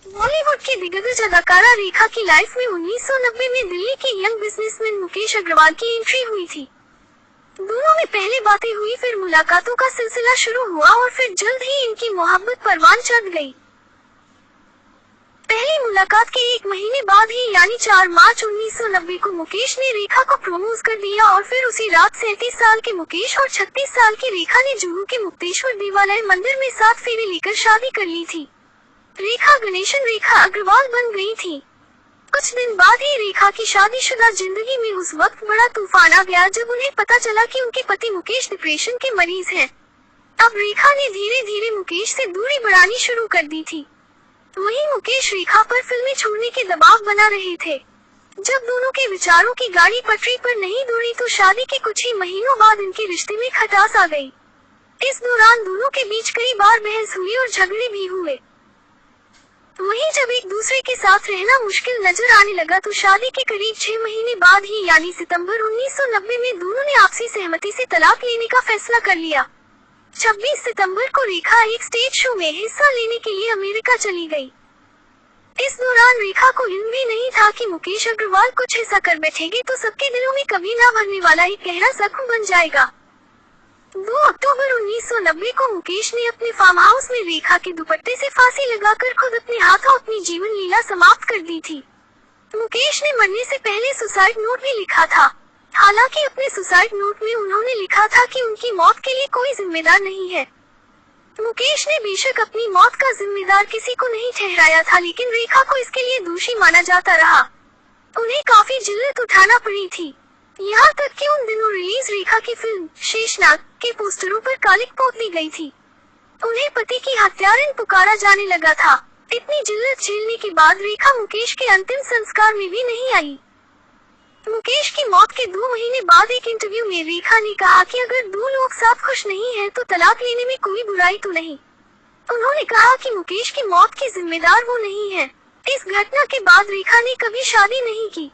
बॉलीवुड की दिग्गज अदाकारा रेखा की लाइफ में 1990 में दिल्ली के यंग बिजनेसमैन मुकेश अग्रवाल की एंट्री हुई थी। दोनों में पहले बातें हुई, फिर मुलाकातों का सिलसिला शुरू हुआ और फिर जल्द ही इनकी मोहब्बत परवान चढ़ गई। पहली मुलाकात के एक महीने बाद ही यानी 4 मार्च 1990 को मुकेश ने रेखा को प्रपोज कर दिया और फिर उसी रात 37 साल के मुकेश और 36 साल की रेखा ने जुहू के मुक्तेश्वर देवालय मंदिर में 7 फेरे लेकर शादी कर ली थी। रेखा गणेशन रेखा अग्रवाल बन गई थी। कुछ दिन बाद ही रेखा की शादीशुदा जिंदगी में उस वक्त बड़ा तूफान आ गया जब उन्हें पता चला कि उनके पति मुकेश डिप्रेशन के मरीज हैं। अब रेखा ने धीरे धीरे मुकेश से दूरी बढ़ानी शुरू कर दी थी। वहीं मुकेश रेखा पर फिल्में छोड़ने के दबाव बना रहे थे। जब दोनों के विचारों की गाड़ी पटरी पर नहीं दौड़ी तो शादी के कुछ ही महीनों बाद इनके रिश्ते में खटास आ गई। इस दौरान दोनों के बीच कई बार बहस हुई और झगड़े भी हुए। वहीं जब एक दूसरे के साथ रहना मुश्किल नजर आने लगा तो शादी के करीब 6 महीने बाद ही यानी सितंबर 1990 में दोनों ने आपसी सहमति से तलाक लेने का फैसला कर लिया। 26 सितंबर को रेखा एक स्टेज शो में हिस्सा लेने के लिए अमेरिका चली गई। इस दौरान रेखा को इल्म भी नहीं था कि मुकेश अग्रवाल कुछ ऐसा कर बैठेंगे तो सबके दिलों में कभी ना भरने वाला एक गहरा जख्म बन जाएगा। 2 अक्टूबर 1990 को मुकेश ने अपने फार्म हाउस में रेखा के दुपट्टे से फांसी लगाकर खुद अपने हाथों अपनी जीवन लीला समाप्त कर दी थी। मुकेश ने मरने से पहले सुसाइड नोट भी लिखा था। हालांकि अपने सुसाइड नोट में उन्होंने लिखा था कि उनकी मौत के लिए कोई जिम्मेदार नहीं है। मुकेश ने बेशक अपनी मौत का जिम्मेदार किसी को नहीं ठहराया था, लेकिन रेखा को इसके लिए दोषी माना जाता रहा। उन्हें काफी जिल्लत उठाना पड़ी थी। यहाँ तक कि उन दिनों रिलीज रेखा की फिल्म शेषनाग के पोस्टरों पर कालिक पोत दी गई थी। उन्हें पति की हत्यारिन पुकारा जाने लगा था। इतनी जिल्लत झेलने के बाद रेखा मुकेश के अंतिम संस्कार में भी नहीं आई। मुकेश की मौत के 2 महीने बाद एक इंटरव्यू में रेखा ने कहा कि अगर 2 लोग साथ खुश नहीं हैं तो तलाक लेने में कोई बुराई तो नहीं। उन्होंने कहा कि मुकेश की मौत की जिम्मेदार वो नहीं है। इस घटना के बाद रेखा ने कभी शादी नहीं की।